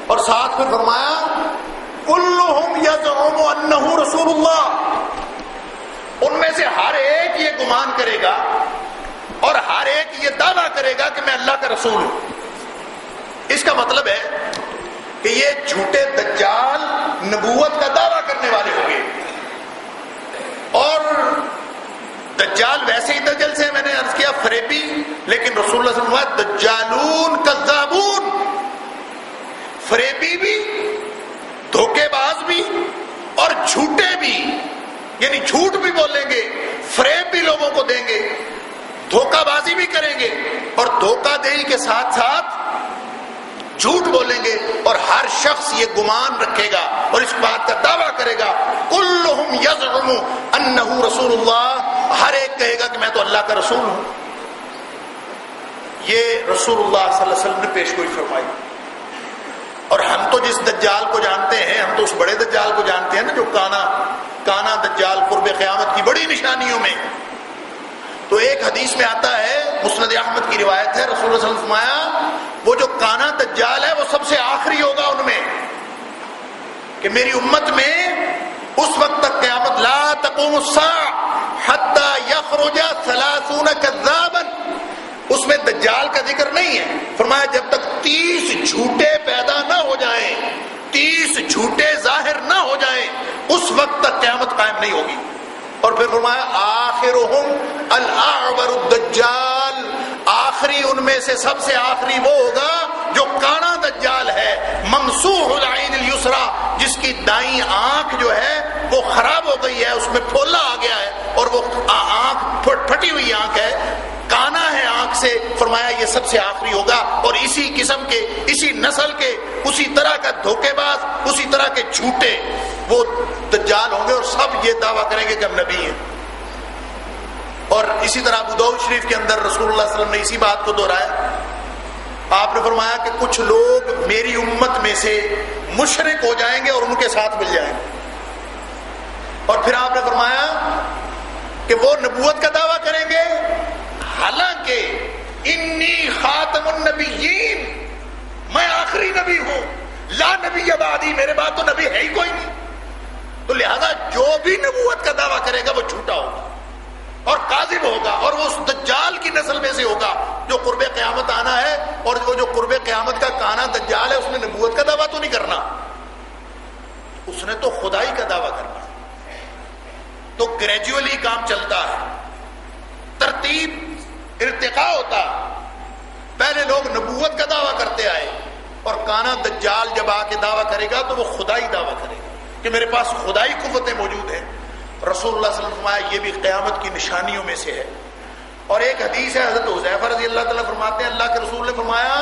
اور ساتھ میں فرمایا کلہم یزعم انہ رسول اللہ، ان میں سے ہر ایک یہ گمان کرے گا اور ہر ایک یہ دعویٰ کرے گا کہ میں اللہ کا رسول ہوں۔ اس کا مطلب ہے کہ یہ جھوٹے دجال نبوت کا دعویٰ کرنے والے ہوں گے، اور دجال ویسے ہی دجل سے میں نے عرض کیا فریبی، لیکن رسول اللہ صلی اللہ علیہ وسلم دجالون کذابون، فریبی بھی، دھوکے باز بھی اور جھوٹے بھی، یعنی جھوٹ بھی بولیں گے، فریب بھی لوگوں کو دیں گے، دھوکہ بازی بھی کریں گے، اور دھوکہ دہی کے ساتھ ساتھ جھوٹ بولیں گے، اور ہر شخص یہ گمان رکھے گا اور اس بات کا دعویٰ کرے گا کلہم یزعم انہ رسول اللہ، ہر ایک کہے گا کہ میں تو اللہ کا رسول ہوں۔ یہ رسول اللہ صلی اللہ علیہ وسلم نے پیش گوئی فرمائی۔ اور ہم تو جس دجال کو جانتے ہیں، ہم تو اس بڑے دجال کو جانتے ہیں نا، جو کانا دجال قرب قیامت کی بڑی نشانیوں میں۔ تو ایک حدیث میں آتا ہے، مسند احمد کی روایت ہے، رسول اللہ صلی اللہ علیہ وسلم نے فرمایا وہ جو کانا دجال ہے وہ سب سے آخری ہوگا ان میں، کہ میری امت میں اس وقت تک قیامت لا تقوم الساعة حتى يخرج 30 كذابا، اس میں دجال کا ذکر نہیں ہے، فرمایا جب تک 30 جھوٹے پیدا نہ ہو جائیں، 30 جھوٹے ظاہر نہ ہو جائیں، اس وقت تک قیامت قائم نہیں ہوگی۔ اور پھر فرمایا آخرهم الاعور الدجال، آخری ان میں سے سب سے آخری وہ ہوگا جو کانا دجال ہے، ممسوح العین الیسرا، جس کی دائیں آنکھ جو ہے وہ خراب ہو گئی ہے، اس میں پھولا آ گیا ہے، اور وہ آنکھ پھٹی ہوئی آنکھ ہے، کانا ہے آنکھ سے۔ فرمایا یہ سب سے آخری ہوگا، اور اسی قسم کے، اسی نسل کے، اسی طرح کا دھوکے باز، اسی طرح کے جھوٹے وہ دجال ہوں گے، اور سب یہ دعویٰ کریں گے کہ ہم نبی ہیں۔ اور اسی طرح ابو داؤد شریف کے اندر رسول اللہ صلی اللہ علیہ وسلم نے اسی بات کو دہرایا۔ آپ نے فرمایا کہ کچھ لوگ میری امت میں سے مشرک ہو جائیں گے اور ان کے ساتھ مل جائیں گے، اور پھر آپ نے فرمایا کہ وہ نبوت کا دعویٰ کریں گے، حالانکہ انی خاتم النبیین، میں آخری نبی ہوں، لا نبی بعدی، میرے بعد تو نبی ہے ہی کوئی نہیں۔ تو لہذا جو بھی نبوت کا دعویٰ کرے گا وہ جھوٹا ہوگا اور کاذب ہوگا، اور وہ اس دجال کی نسل میں سے ہوگا جو قرب قیامت آنا ہے، اور وہ جو قرب قیامت کا کانا دجال ہے اس نے نبوت کا دعویٰ تو نہیں کرنا، اس نے تو خدائی کا دعویٰ کرنا۔ تو گریجولی کام چلتا ہے، ترتیب ارتقاء ہوتا، پہلے لوگ نبوت کا دعویٰ کرتے آئے، اور کانا دجال جب آ کے دعویٰ کرے گا تو وہ خدائی دعویٰ کرے گا کہ میرے پاس خدائی قوتیں موجود ہیں۔ رسول اللہ صلی اللہ علیہ وسلم نے فرمایا یہ بھی قیامت کی نشانیوں میں سے ہے۔ اور ایک حدیث ہے، حضرت حذیفہ رضی اللہ تعالیٰ فرماتے ہیں اللہ کے رسول نے فرمایا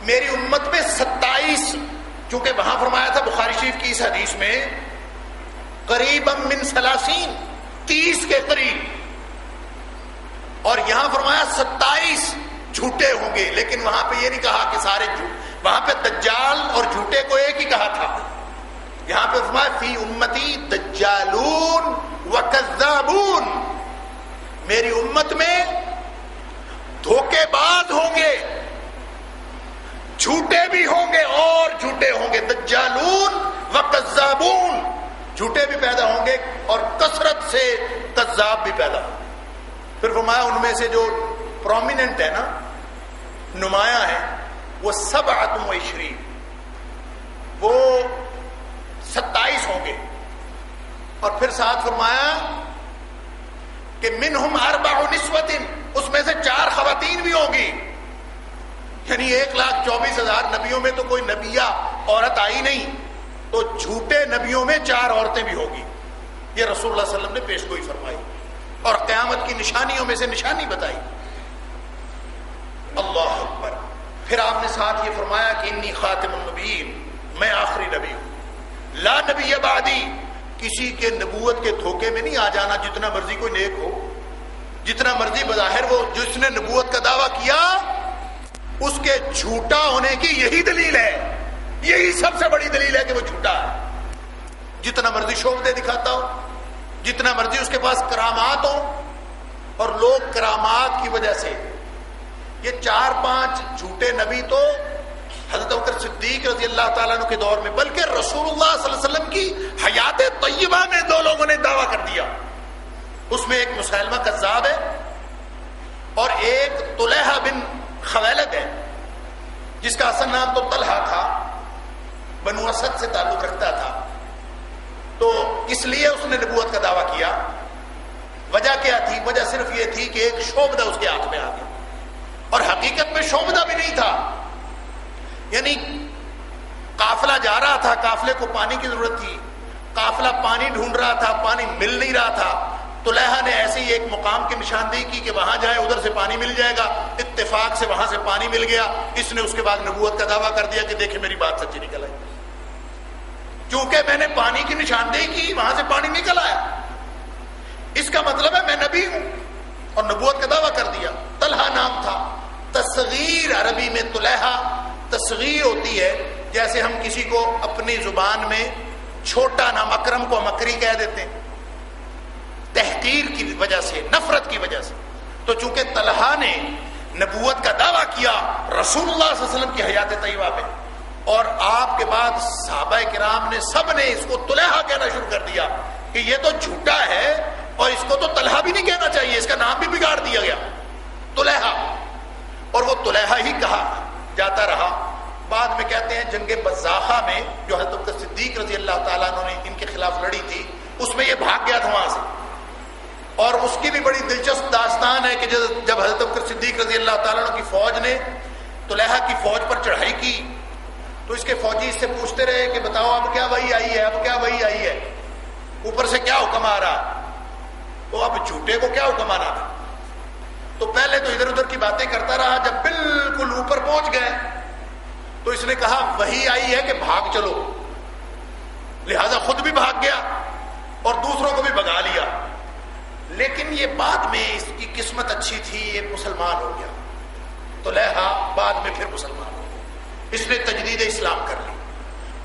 میری امت میں 27، چونکہ وہاں فرمایا تھا بخاری شریف کی اس حدیث میں قریبا من 30 کے قریب، اور یہاں فرمایا 27 جھوٹے ہوں گے، لیکن وہاں پہ یہ نہیں کہا کہ سارے جھوٹ، وہاں پہ دجال اور جھوٹے کو ایک ہی کہا تھا، یہاں پہ فرمایا فی امتی دجالون وکذابون، میری امت میں دھوکے باز ہوں گے، جھوٹے بھی ہوں گے اور جھوٹے ہوں گے، دجالون وکذابون، جھوٹے بھی پیدا ہوں گے اور کثرت سے کذاب بھی پیدا ہوں گے۔ پھر فرمایا ان میں سے جو پرومیننٹ ہے نا، نمایاں ہے، وہ 27، وہ 27 ہوں گے، اور پھر ساتھ فرمایا کہ منہم 4 نسوۃ، اس میں سے 4 خواتین بھی ہوں گی، یعنی 1,24,000 نبیوں میں تو کوئی نبیہ عورت آئی نہیں، تو جھوٹے نبیوں میں 4 عورتیں بھی ہوگی۔ یہ رسول اللہ صلی اللہ علیہ وسلم نے پیش گوئی فرمائی اور قیامت کی نشانیوں میں سے نشانی بتائی۔ اللہ اکبر۔ پھر آپ نے ساتھ یہ فرمایا کہ انی خاتم النبیین، میں آخری نبی ہوں، لا نبی بعدی، کسی کے نبوت کے دھوکے میں نہیں آ جانا، جتنا مرضی کوئی نیک ہو، جتنا مرضی بظاہر وہ جس نے نبوت کا دعویٰ کیا اس کے جھوٹا ہونے کی یہی دلیل ہے، یہی سب سے بڑی دلیل ہے کہ وہ جھوٹا ہے، جتنا مرضی شوبدے دکھاتا ہو، جتنا مرضی اس کے پاس کرامات ہو، اور لوگ کرامات کی وجہ سے، یہ 4-5 جھوٹے نبی تو حضرت ابوبکر صدیق رضی اللہ تعالیٰ عنہ کے دور میں، بلکہ رسول اللہ صلی اللہ علیہ وسلم کی حیات طیبہ میں 2 لوگوں نے دعویٰ کر دیا، اس میں ایک مسیلمہ کذاب ہے اور ایک طلحہ بن خویلد ہے، جس کا اصل نام تو طلحہ تھا، بنو اسد سے تعلق رکھتا تھا، تو اس لیے اس نے نبوت کا دعویٰ کیا۔ وجہ کیا تھی؟ وجہ صرف یہ تھی کہ ایک شوبدہ اس کے ہاتھ میں آ گیا، اور حقیقت میں شوبدہ بھی نہیں تھا، یعنی قافلہ جا رہا تھا، قافلے کو پانی کی ضرورت تھی، قافلہ پانی ڈھونڈ رہا تھا، پانی مل نہیں رہا تھا، طلحہ نے ایسی ایک مقام کی نشاندہی کی کہ وہاں جائیں ادھر سے پانی مل جائے گا، اتفاق سے وہاں سے پانی مل گیا، اس نے اس کے بعد نبوت کا دعویٰ کر دیا کہ دیکھیں میری بات سچی نکل آئی، چونکہ میں نے پانی کی نشاندہی کی وہاں سے پانی نکل آیا، اس کا مطلب ہے میں نبی ہوں، اور نبوت کا دعویٰ کر دیا۔ طلحہ نام تھا، تصغیر عربی میں طلحہ تصغیر ہوتی ہے، جیسے ہم کسی کو اپنی زبان میں چھوٹا نام، اکرم کو مکری کہہ دیتے ہیں، تحقیر کی وجہ سے، نفرت کی وجہ سے، تو چونکہ طلحہ نے نبوت کا دعویٰ کیا رسول اللہ صلی اللہ علیہ وسلم کی حیات طیبہ میں، اور آپ کے بعد صحابہ کرام نے سب نے اس کو طلحہ کہنا شروع کر دیا کہ یہ تو جھوٹا ہے، اور اس کو تو طلحہ بھی نہیں کہنا چاہیے، اس کا نام بھی بگاڑ دیا گیا طلحہ، اور وہ طلحہ ہی کہا جاتا رہا۔ بعد میں کہتے ہیں جنگ بزاخہ میں جو حضرت ابوبکر صدیق رضی اللہ تعالیٰ عنہ نے ان کے خلاف لڑی تھی، اس میں یہ بھاگ گیا تھا وہاں سے، اور اس کی بھی بڑی دلچسپ داستان ہے کہ جب حضرت ابوبکر صدیق رضی اللہ تعالیٰ عنہ کی فوج نے طلحہ کی فوج پر چڑھائی کی، تو اس کے فوجی اس سے پوچھتے رہے کہ بتاؤ اب کیا وحی آئی ہے، اب کیا وحی آئی ہے، اوپر سے کیا حکم آ رہا، تو اب جھوٹے کو کیا حکم آنا تھا، تو پہلے تو ادھر ادھر کی باتیں کرتا رہا، جب بالکل اوپر پہنچ گئے تو اس نے کہا وحی آئی ہے کہ بھاگ چلو، لہذا خود بھی بھاگ گیا اور دوسروں کو بھی بھگا لیا، لیکن یہ بعد میں اس کی قسمت اچھی تھی، یہ مسلمان ہو گیا، طلحہ بعد میں پھر مسلمان ہو گیا، اس نے تجدید اسلام کر لی،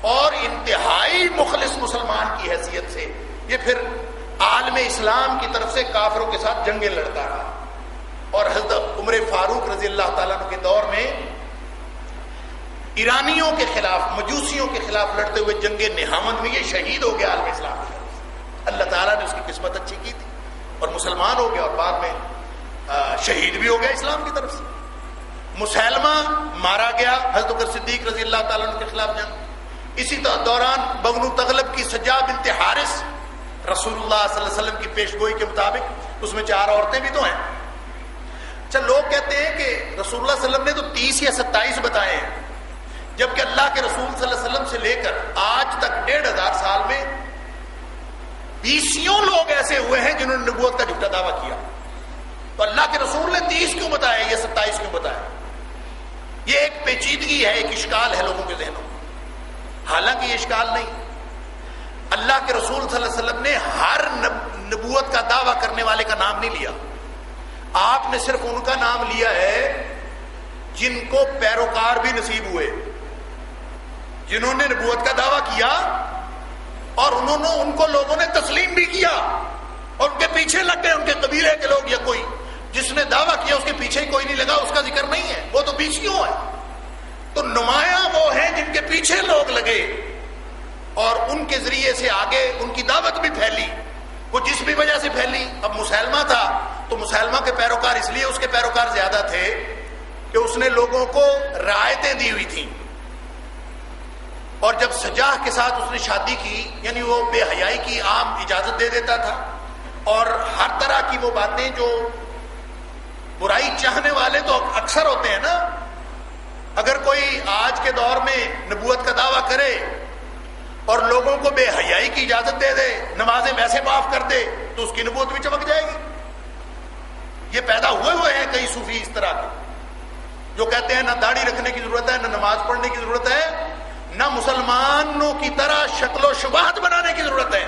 اور انتہائی مخلص مسلمان کی حیثیت سے یہ پھر عالم اسلام کی طرف سے کافروں کے ساتھ جنگیں لڑتا رہا، اور حضرت عمر فاروق رضی اللہ تعالیٰ عنہ کے دور میں ایرانیوں کے خلاف، مجوسیوں کے خلاف لڑتے ہوئے جنگ نہاوند میں یہ شہید ہو گیا عالم اسلام کی طرف سے، اللہ تعالیٰ نے اس کی قسمت اچھی کی تھی اور مسلمان ہو گیا، اور بعد میں شہید بھی ہو گیا اسلام کی طرف سے۔ مسیلمہ مارا گیا حضرت ابوبکر صدیق رضی اللہ تعالیٰ عنہ کے خلاف جنگ، اسی دوران بنو تغلب کی سجا بنت حارث رسول اللہ صلی اللہ علیہ وسلم کی پیشگوئی کے مطابق اس میں 4 عورتیں بھی تو ہیں، اچھا لوگ کہتے ہیں کہ رسول اللہ صلی اللہ علیہ وسلم نے تو 30 یا 27 بتائے ہیں، جبکہ اللہ کے رسول صلی اللہ علیہ وسلم سے لے کر آج تک 1500 سال میں 20 لوگ ایسے ہوئے ہیں جنہوں نے نبوت کا جھوٹا دعویٰ کیا، تو اللہ کے رسول نے 30 کیوں بتایا یا 27 کیوں بتایا؟ یہ ایک پیچیدگی ہے، ایک اشکال ہے لوگوں کے ذہنوں میں، حالانکہ یہ اشکال نہیں، اللہ کے رسول صلی اللہ علیہ وسلم نے ہر نبوت کا دعویٰ کرنے والے کا نام نہیں لیا، آپ نے صرف ان کا نام لیا ہے جن کو پیروکار بھی نصیب ہوئے، جنہوں نے نبوت کا دعویٰ کیا اور ان کو لوگوں نے تسلیم بھی کیا اور ان کے پیچھے لگ گئے، ان کے قبیلے کے لوگ یا کوئی جس نے دعویٰ کیا اس کے پیچھے ہی کوئی نہیں لگا، اس کا ذکر نہیں ہے، وہ تو 20 ہے، تو نمایاں وہ ہیں جن کے پیچھے لوگ لگے اور ان کے ذریعے سے آگے ان کی دعوت بھی پھیلی، وہ جس بھی وجہ سے پھیلی۔ اب مسیلمہ تھا تو مسیلمہ کے پیروکار اس لیے اس کے پیروکار زیادہ تھے کہ اس نے لوگوں کو رعایتیں دی ہوئی تھیں، اور جب سجاح کے ساتھ اس نے شادی کی، یعنی وہ بے حیائی کی عام اجازت دے دیتا تھا، اور ہر طرح کی وہ باتیں جو برائی چاہنے والے تو اکثر ہوتے ہیں نا، اگر کوئی آج کے دور میں نبوت کا دعویٰ کرے اور لوگوں کو بے حیائی کی اجازت دے دے، نمازیں ویسے معاف کر دے، تو اس کی نبوت بھی چمک جائے گی۔ یہ پیدا ہوئے ہیں کئی صوفی اس طرح کے، جو کہتے ہیں نہ داڑھی رکھنے کی ضرورت ہے، نہ نماز پڑھنے کی ضرورت ہے، نہ مسلمانوں کی طرح شکل و شباہت بنانے کی ضرورت ہے،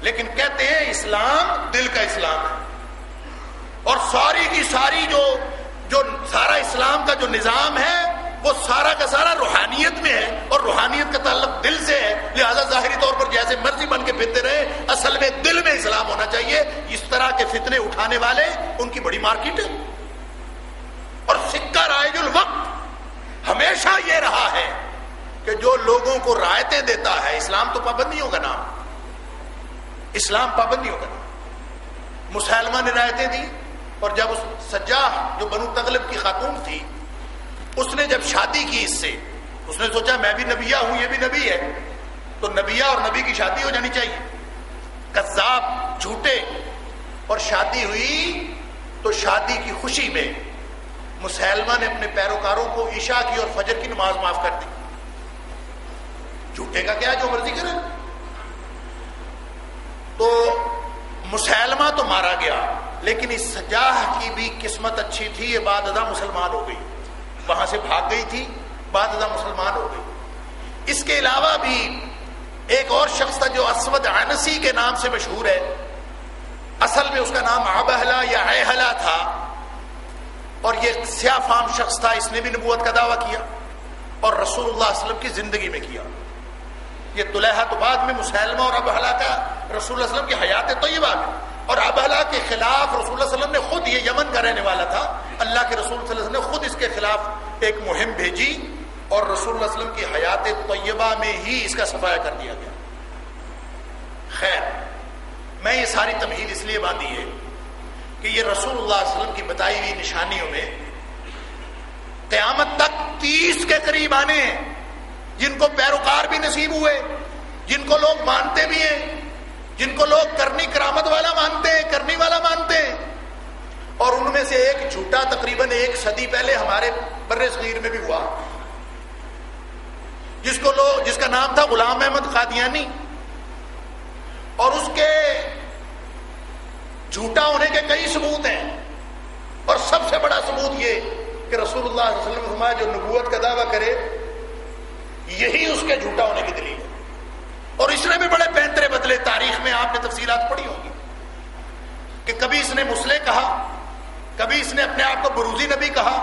لیکن کہتے ہیں اسلام دل کا اسلام ہے، اور ساری کی ساری جو سارا اسلام کا جو نظام ہے وہ سارا کا سارا روحانیت میں ہے، اور روحانیت کا تعلق دل سے ہے، لہذا ظاہری طور پر جیسے مرضی بن کے پھرتے رہے، اصل میں دل میں اسلام ہونا چاہیے۔ اس طرح کے فتنے اٹھانے والے ان کی بڑی مارکیٹ ہے، اور سکہ رائج الوقت ہمیشہ یہ رہا ہے کہ جو لوگوں کو رعایتیں دیتا ہے، اسلام تو پابندیوں کا نام، اسلام پابندیوں کا نام۔ مسلمہ نے رعایتیں دی، اور جب اس سجاح جو بنو تغلب کی خاتون تھی، اس نے جب شادی کی اس سے، اس نے سوچا میں بھی نبیہ ہوں، یہ بھی نبی ہے، تو نبیہ اور نبی کی شادی ہو جانی چاہیے۔ کذاب، جھوٹے، اور شادی ہوئی تو شادی کی خوشی میں مسلمہ نے اپنے پیروکاروں کو عشاء کی اور فجر کی نماز معاف کر دی۔ جھوٹے کا کیا، جو مرضی کرے۔ تو مسلمہ تو مارا گیا، لیکن اس سجاح کی بھی قسمت اچھی تھی، یہ بعد ازاں مسلمان ہو گئی، وہاں سے بھاگ گئی تھی، بعد ازاں مسلمان ہو گئی۔ اس کے علاوہ بھی ایک اور شخص تھا جو اسود عنسی کے نام سے مشہور ہے، اصل میں اس کا نام ابہلا یا ایہلا تھا، اور یہ سیاہ فام شخص تھا، اس نے بھی نبوت کا دعویٰ کیا اور رسول اللہ صلی اللہ علیہ وسلم کی زندگی میں کیا۔ یہ طلحہ تو بعد میں مسلمہ اور ابہلا کا رسول اللہ صلی اللہ علیہ وسلم کی حیات طیبہ میں، اور ابہلا کے خلاف رسول اللہ صلی اللہ علیہ وسلم نے خود، یہ یمن کا رہنے والا تھا، اللہ کے رسول صلی اللہ علیہ وسلم نے خود اس کے خلاف ایک مہم بھیجی، اور رسول اللہ صلی اللہ علیہ وسلم کی حیات طیبہ میں ہی اس کا صفایا کر دیا گیا۔ خیر، میں یہ ساری تمہید اس لیے باندھی ہے کہ یہ رسول اللہ صلی اللہ علیہ وسلم کی بتائی ہوئی نشانیوں میں قیامت تک 30 کے قریب آنے ہیں، جن کو پیروکار بھی نصیب ہوئے، جن کو لوگ مانتے بھی ہیں، جن کو لوگ کرنی کرامت والا مانتے ہیں، کرنی والا مانتے ہیں، اور ان میں سے ایک جھوٹا تقریباً 1 صدی پہلے ہمارے بر صغیر میں بھی ہوا، جس کا نام تھا غلام احمد قادیانی، اور اس کے جھوٹا ہونے کے کئی ثبوت ہیں، اور سب سے بڑا ثبوت یہ کہ رسول اللہ صلی اللہ علیہ وسلم نے فرمایا جو نبوت کا دعویٰ کرے یہی اس کے جھوٹا ہونے کی دلیل ہے، اور اس نے بھی بڑے پینترے بدلے، تاریخ میں آپ نے تفصیلات پڑھی ہوں گی کہ کبھی اس نے مسلح کہا، کبھی اس نے اپنے آپ کو بروزی نبی کہا،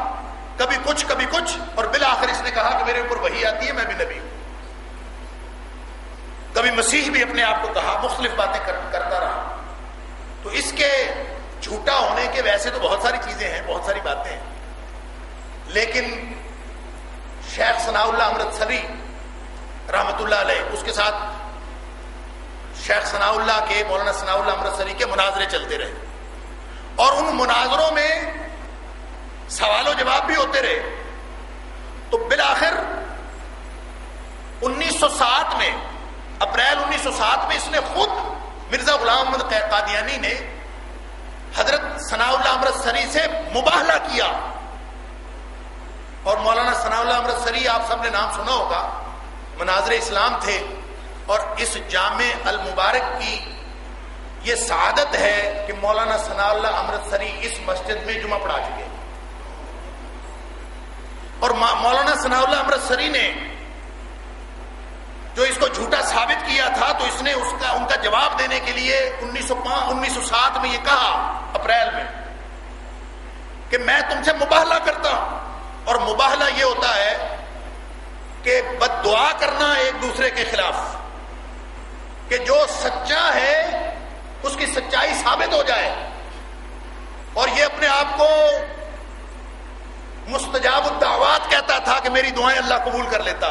کبھی کچھ، اور بالآخر اس نے کہا کہ میرے اوپر وحی آتی ہے، میں بھی نبی ہوں۔ کبھی مسیح بھی اپنے آپ کو کہا، مختلف باتیں کرتا رہا۔ تو اس کے جھوٹا ہونے کے ویسے تو بہت ساری چیزیں ہیں، بہت ساری باتیں ہیں، لیکن شیخ ثناء اللہ امرتسری رحمۃ اللہ علیہ، اس کے ساتھ شیخ ثناء اللہ کے، مولانا ثناء اللہ امرتسری کے مناظرے چلتے رہے، اور ان مناظروں میں سوال و جواب بھی ہوتے رہے۔ تو بالآخر 1907 میں، اپریل 1907 میں اس نے خود، مرزا غلام احمد قادیانی نے حضرت ثناء اللہ امرتسری سے مباہلہ کیا، اور مولانا ثناء اللہ امرتسری آپ سب نے نام سنا ہوگا، مناظر اسلام تھے، اور اس جامع المبارک کی یہ سعادت ہے کہ مولانا ثناء اللہ امرتسری اس مسجد میں جمعہ پڑھا چکے، اور مولانا ثناء اللہ امرتسری نے جو اس کو جھوٹا ثابت کیا تھا، تو اس نے ان کا جواب دینے کے لیے 1907 میں یہ کہا، اپریل میں، کہ میں تم سے مباہلہ کرتا ہوں، اور مباہلہ یہ ہوتا ہے کہ بد دعا کرنا ایک دوسرے کے خلاف، کہ جو سچا ہے اس کی سچائی ثابت ہو جائے، اور یہ اپنے آپ کو مستجاب الدعوات کہتا تھا کہ میری دعائیں اللہ قبول کر لیتا،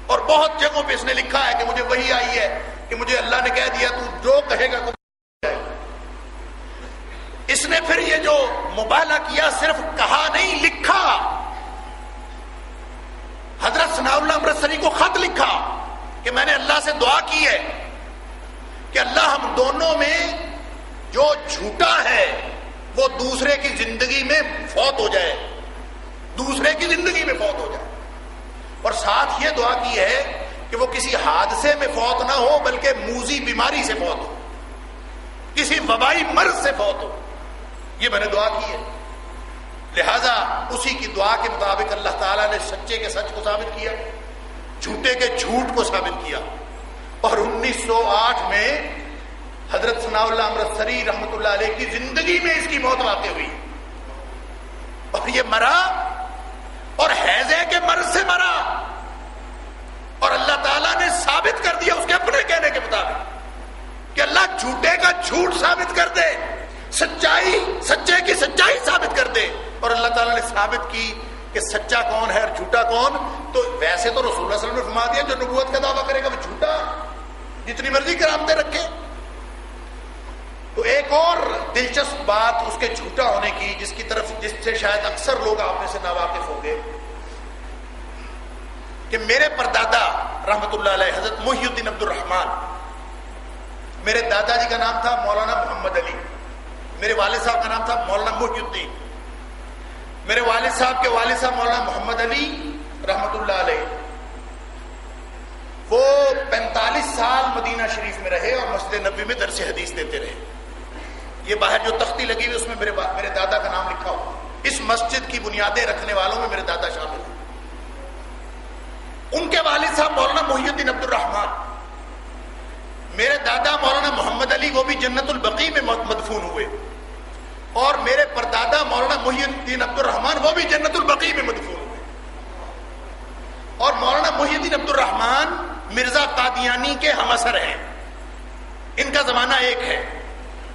اور بہت جگہوں پہ اس نے لکھا ہے کہ مجھے وحی آئی ہے کہ مجھے اللہ نے کہہ دیا تو جو کہے گا قبول جائے۔ اس نے پھر یہ جو مباہلہ کیا، صرف کہا نہیں، لکھا، حضرت ثناء اللہ امرتسری کو خط لکھا کہ میں نے اللہ سے دعا کی ہے کہ اللہ ہم دونوں میں جو جھوٹا ہے وہ دوسرے کی زندگی میں فوت ہو جائے، دوسرے کی زندگی میں فوت ہو جائے، اور ساتھ یہ دعا کی ہے کہ وہ کسی حادثے میں فوت نہ ہو بلکہ موذی بیماری سے فوت ہو، کسی وبائی مرض سے فوت ہو، یہ میں نے دعا کی ہے۔ لہذا اسی کی دعا کے مطابق اللہ تعالیٰ نے سچے کے سچ کو ثابت کیا، جھوٹے کے جھوٹ کو ثابت کیا. اور 1908 میں حضرت ثناء اللہ امرتسری رحمۃ اللہ علیہ کی زندگی میں اس کی موت واقع ہوئی، اور یہ مرا اور حیضے کے مرض سے مرا، اور اللہ تعالیٰ نے ثابت کر دیا اس کے اپنے کہنے کے مطابق کہ اللہ جھوٹے کا جھوٹ ثابت کر دے، سچے کی سچائی ثابت کر دے. اور اللہ تعالیٰ نے ثابت کی کہ سچا کون ہے اور جھوٹا کون. تو ویسے تو رسول اللہ صلی اللہ علیہ وسلم نے فرما دیا جو نبوت کا دعویٰ کرے گا وہ جھوٹا، جتنی مرضی کرامتیں رکھے. تو ایک اور دلچسپ بات اس کے جھوٹا ہونے کی، جس سے شاید اکثر لوگ آپ میں سے ناواقف ہوں گے، کہ میرے پردادا رحمت اللہ علیہ حضرت محی الدین عبد الرحمن، میرے دادا جی کا نام تھا مولانا محمد علی، میرے والد صاحب کا نام تھا مولانا محی الدین، میرے والد صاحب کے والد صاحب مولانا محمد علی رحمت اللہ علیہ، وہ 45 سال مدینہ شریف میں رہے اور مسجد نبوی میں درس حدیث دیتے رہے. یہ باہر جو تختی لگی ہوئی اس میں میرے دادا کا نام لکھا ہوا. اس مسجد کی بنیادیں رکھنے والوں میں میرے دادا شامل ہیں. ان کے والد صاحب مولانا محی الدین عبد الرحمن، میرے دادا مولانا محمد علی وہ بھی جنت البقیع میں مدفون ہوئے، اور میرے پردادا مولانا محی الدین عبد الرحمن وہ بھی جنت البقیع میں مدفون ہوئے. اور مولانا محی الدین عبد الرحمن مرزا قادیانی کے ہم اثر ہیں، ان کا زمانہ ایک ہے،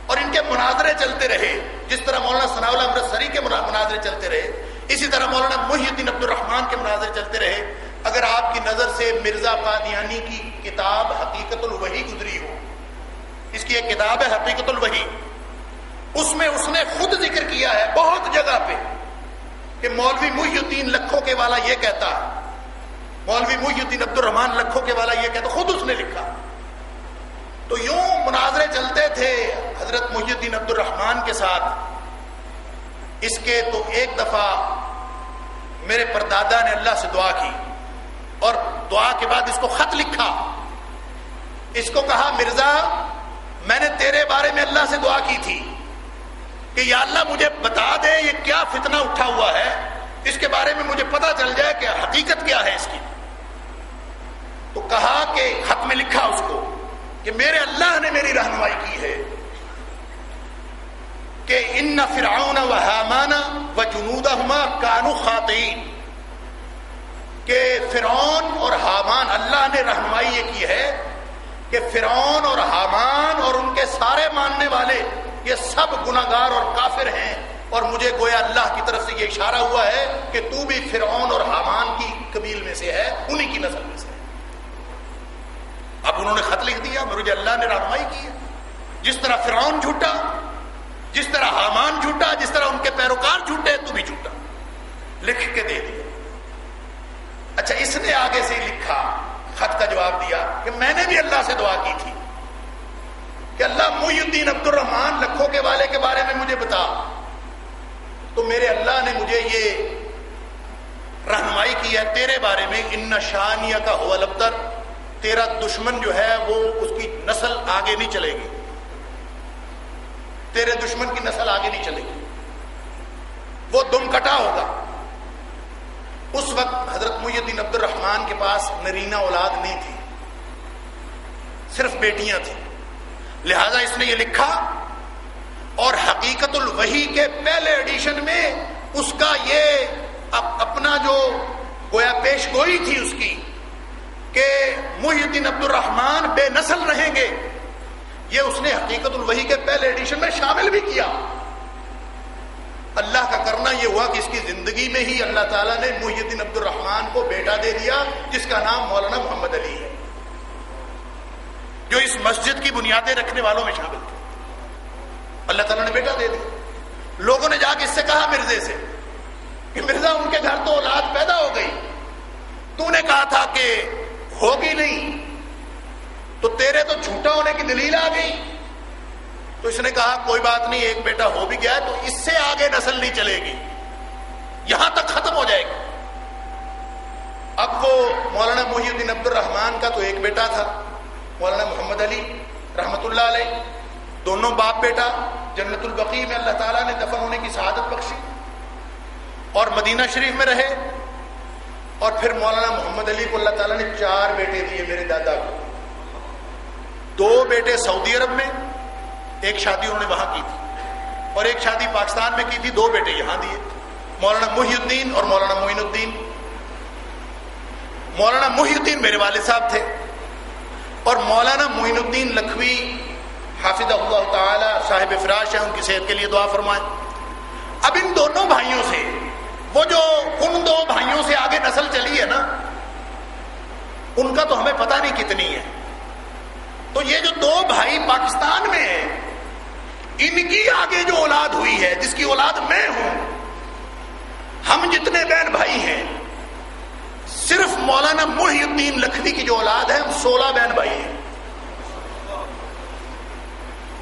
اور ان کے مناظرے چلتے رہے. جس طرح مولانا ثناء اللہ امرتسری کے مناظرے چلتے رہے، اسی طرح مولانا محی الدین عبد الرحمن کے مناظرے چلتے رہے. اگر آپ کی نظر سے مرزا قادیانی کی کتاب حقیقت الوحی گزری ہو، اس کی ایک کتاب ہے حقیقت الوحی، اس میں اس نے خود ذکر کیا ہے بہت جگہ پہ کہ مولوی محی الدین لکھوں کے والا یہ کہتا ہے، مولوی محی الدین عبد الرحمن لکھوں کے والا یہ کہتا، خود اس نے لکھا. تو یوں مناظرے چلتے تھے حضرت محی الدین عبد الرحمن کے ساتھ. اس کے تو ایک دفعہ میرے پردادا نے اللہ سے دعا کی، اور دعا کے بعد اس کو خط لکھا. اس کو کہا مرزا میں نے تیرے بارے میں اللہ سے دعا کی تھی کہ یا اللہ مجھے بتا دے یہ کیا فتنہ اٹھا ہوا ہے، اس کے بارے میں مجھے پتا چل جائے کہ حقیقت کیا ہے اس کی. تو کہا کہ خط میں لکھا اس کو کہ میرے اللہ نے میری رہنمائی کی ہے کہ ان فرعون و حامان و جنودہما کانوا خاطئین، کہ فرعون اور حامان، اللہ نے رہنمائی یہ کی ہے کہ فرعون اور حامان اور ان کے سارے ماننے والے یہ سب گناہگار اور کافر ہیں، اور مجھے گویا اللہ کی طرف سے یہ اشارہ ہوا ہے کہ تو بھی فرعون اور حامان کی قبیل میں سے ہے، انہی کی نسل میں سے ہے. اب انہوں نے خط لکھ دیا، مجھے اللہ نے رہنمائی کی ہے. جس طرح فرعون جھوٹا، جس طرح حامان جھوٹا، جس طرح ان کے پیروکار جھوٹے، تو بھی جھوٹا، لکھ کے دے دیا. اچھا اس نے آگے سے لکھا، خط کا جواب دیا کہ میں نے بھی اللہ سے دعا کی تھی کہ اللہ محی الدین عبد الرحمن لکھوں کے والے کے بارے میں مجھے بتا. تو میرے اللہ نے مجھے یہ رہنمائی کی ہے تیرے بارے میں، ان شانیہ کا هو الابتر، تیرا دشمن جو ہے وہ اس کی نسل آگے نہیں چلے گی، تیرے دشمن کی نسل آگے نہیں چلے گی، وہ دم کٹا ہوگا. اس وقت حضرت محی الدین عبد الرحمن کے پاس نرینہ اولاد نہیں تھی، صرف بیٹیاں تھیں. لہذا اس نے یہ لکھا، اور حقیقت الوحی کے پہلے ایڈیشن میں اس کا یہ اپنا جو گویا پیش گوئی تھی اس کی کہ محی الدین عبد الرحمن بے نسل رہیں گے، یہ اس نے حقیقت الوحی کے پہلے ایڈیشن میں شامل بھی کیا. اللہ کا کرنا یہ ہوا کہ اس کی زندگی میں ہی اللہ تعالیٰ نے محی الدین عبد الرحمن کو بیٹا دے دیا جس کا نام مولانا محمد علی ہے، جو اس مسجد کی بنیادیں رکھنے والوں میں شامل تھے. اللہ تعالیٰ نے بیٹا دے دیا. لوگوں نے جا کے اس سے کہا مرزے سے کہ مرزا ان کے گھر تو اولاد پیدا ہو گئی، تو نے کہا تھا کہ ہوگی نہیں، تو تیرے تو جھوٹا ہونے کی دلیل آ گئی. تو اس نے کہا کوئی بات نہیں، ایک بیٹا ہو بھی گیا ہے تو اس سے آگے نسل نہیں چلے گی، یہاں تک ختم ہو جائے گی. اب وہ مولانا محی الدین عبد الرحمن کا تو ایک بیٹا تھا مولانا محمد علی رحمت اللہ علیہ، دونوں باپ بیٹا جنت البقیع میں اللہ تعالیٰ نے دفن ہونے کی سعادت بخشی. اور مدینہ شریف میں رہے. اور پھر مولانا محمد علی کو اللہ تعالیٰ نے 4 بیٹے دیے میرے دادا کو. 2 بیٹے سعودی عرب میں، ایک شادی انہوں نے وہاں کی تھی، اور ایک شادی پاکستان میں کی تھی. 2 بیٹے یہاں دیے، مولانا محی الدین اور مولانا معین الدین. مولانا محی الدین میرے والد صاحب تھے، اور مولانا معین الدین لکھوی حافظہ اللہ تعالی صاحب فراش ہیں، ان کی صحت کے لیے دعا فرمائیں. اب ان دونوں بھائیوں سے، وہ جو ان 2 بھائیوں سے آگے نسل چلی ہے نا، ان کا تو ہمیں پتہ نہیں کتنی ہے. تو یہ جو 2 بھائی پاکستان میں ہیں، ان کی آگے جو اولاد ہوئی ہے، جس کی اولاد میں ہوں، ہم جتنے بہن بھائی ہیں، صرف مولانا محی الدین لکھوی کی جو اولاد ہے، ہم 16 بہن بھائی ہیں.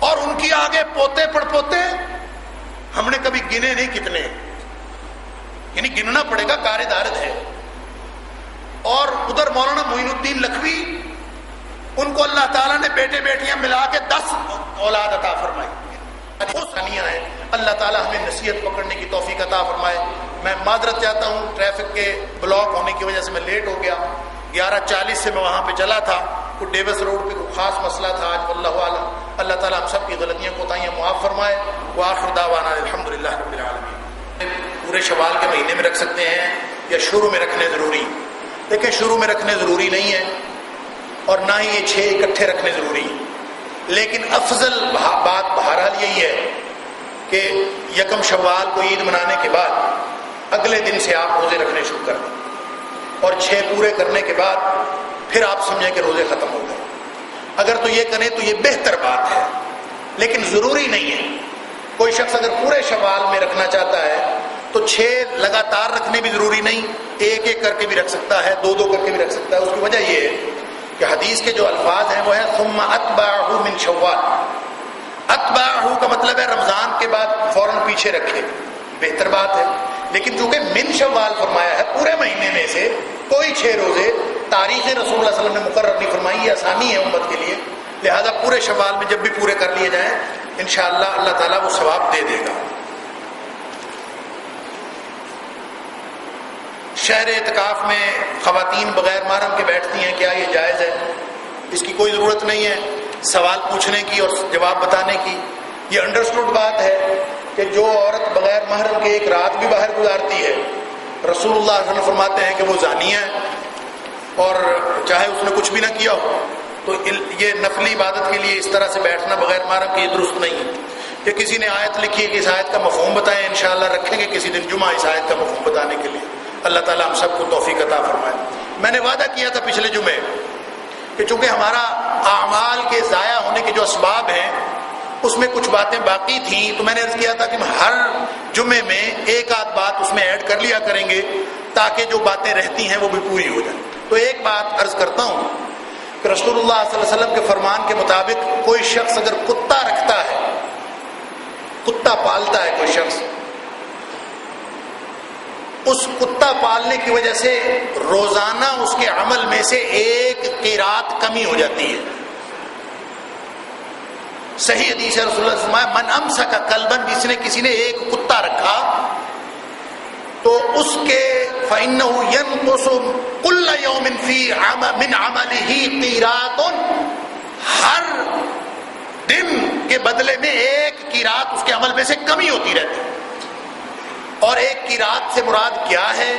اور ان کی آگے پوتے پڑ پوتے ہم نے کبھی گنے نہیں کتنے، یعنی گننا پڑے گا، کار دارد ہے. اور ادھر مولانا معین الدین لکھوی، ان کو اللہ تعالیٰ نے بیٹے بیٹیاں ملا کے 10 اولاد عطا فرمائی. ثانیہ ہے. اللہ تعالیٰ ہمیں نصیحت پکڑنے کی توفیق عطا فرمائے. میں معذرت چاہتا ہوں، ٹریفک کے بلاک ہونے کی وجہ سے میں لیٹ ہو گیا. 11:40 سے میں وہاں پہ چلا تھا. کوئی ڈیوس روڈ پہ کوئی خاص مسئلہ تھا آج، واللہ اعلم. اللہ تعالیٰ ہم سب کی غلطیاں کوتاہیاں معاف فرمائے. وآخر دعوانا الحمدللہ رب العالمین. پورے شوال کے مہینے میں رکھ سکتے ہیں یا شروع میں رکھنے ضروری؟ دیکھیں، شروع میں رکھنے ضروری نہیں ہے، اور نہ ہی یہ 6 اکٹھے رکھنے ضروری ہیں. لیکن افضل بات بہرحال یہی ہے کہ 1 شوال کو عید منانے کے بعد اگلے دن سے آپ روزے رکھنے شروع کر دیں، اور 6 پورے کرنے کے بعد پھر آپ سمجھیں کہ روزے ختم ہو گئے. اگر تو یہ کریں تو یہ بہتر بات ہے، لیکن ضروری نہیں ہے. کوئی شخص اگر پورے شوال میں رکھنا چاہتا ہے تو 6 لگاتار رکھنے بھی ضروری نہیں، 1 کر کے بھی رکھ سکتا ہے، 2 کر کے بھی رکھ سکتا ہے. اس کی وجہ یہ ہے کہ حدیث کے جو الفاظ ہیں وہ ہیں ثم اتبعہ من شوال. اتبعہ کا مطلب ہے رمضان کے بعد فوراً پیچھے رکھے، بہتر بات ہے. لیکن چونکہ من شوال فرمایا ہے، پورے مہینے میں سے کوئی 6 روزے تاریخ رسول اللہ صلی اللہ علیہ وسلم نے مقرر نہیں فرمائی، یہ آسانی ہے امت کے لیے. لہذا پورے شوال میں جب بھی پورے کر لیے جائیں انشاءاللہ اللہ تعالیٰ وہ ثواب دے دے گا. شہر اعتکاف میں خواتین بغیر محرم کے بیٹھتی ہیں، کیا یہ جائز ہے؟ اس کی کوئی ضرورت نہیں ہے سوال پوچھنے کی اور جواب بتانے کی. یہ انڈرسٹوڈ بات ہے کہ جو عورت بغیر محرم کے 1 رات بھی باہر گزارتی ہے، رسول اللہ صلی اللہ علیہ وسلم فرماتے ہیں کہ وہ زانیہ ہے، اور چاہے اس نے کچھ بھی نہ کیا ہو. تو یہ نفلی عبادت کے لیے اس طرح سے بیٹھنا بغیر محرم کے یہ درست نہیں ہے. کہ کسی نے آیت لکھی ہے کہ اس آیت کا مفہوم بتائیں، انشاءاللہ رکھیں گے کسی دن جمعہ اس آیت کا مفہوم بتانے کے لیے. اللہ تعالیٰ ہم سب کو توفیق عطا فرمائے. میں نے وعدہ کیا تھا پچھلے جمعے کہ چونکہ ہمارا اعمال کے ضائع ہونے کے جو اسباب ہیں اس میں کچھ باتیں باقی تھیں، تو میں نے عرض کیا تھا کہ ہر جمعے میں 1 آدھ بات اس میں ایڈ کر لیا کریں گے تاکہ جو باتیں رہتی ہیں وہ بھی پوری ہو جائیں. تو ایک بات عرض کرتا ہوں کہ رسول اللہ صلی اللہ علیہ وسلم کے فرمان کے مطابق کوئی شخص اگر کتا رکھتا ہے، کتا پالتا ہے کوئی شخص، اس کتا پالنے کی وجہ سے روزانہ اس کے عمل میں سے 1 قرات کمی ہو جاتی ہے. صحیح حدیث ہے، رسول اللہ صلی اللہ علیہ وسلم من امسک کلبن، جس نے کسی نے 1 کتا رکھا تو اس کے فإنه ينقص كل يوم من عمله قيرات، ہر دن کے بدلے میں 1 قرات اس کے عمل میں سے کمی ہوتی رہتی ہے. اور 1 قرات سے مراد کیا ہے؟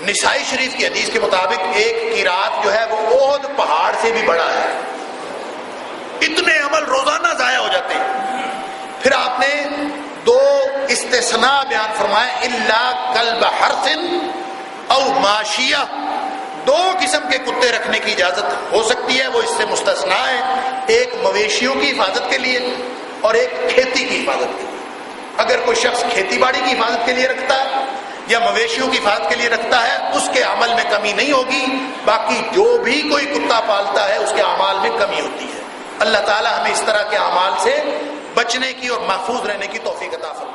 نسائی شریف کی حدیث کے مطابق 1 قرات جو ہے وہ احد پہاڑ سے بھی بڑا ہے. اتنے عمل روزانہ ضائع ہو جاتے ہیں. پھر آپ نے 2 استثناء بیان فرمائے، الا کلب حرث او ماشیہ. 2 قسم کے کتے رکھنے کی اجازت ہو سکتی ہے، وہ اس سے مستثنا ہے. ایک مویشیوں کی حفاظت کے لیے اور ایک کھیتی کی حفاظت کے لیے. اگر کوئی شخص کھیتی باڑی کی حفاظت کے لیے رکھتا ہے یا مویشیوں کی حفاظت کے لیے رکھتا ہے اس کے عمل میں کمی نہیں ہوگی. باقی جو بھی کوئی کتا پالتا ہے اس کے اعمال میں کمی ہوتی ہے. اللہ تعالی ہمیں اس طرح کے اعمال سے بچنے کی اور محفوظ رہنے کی توفیق عطا فرمائے.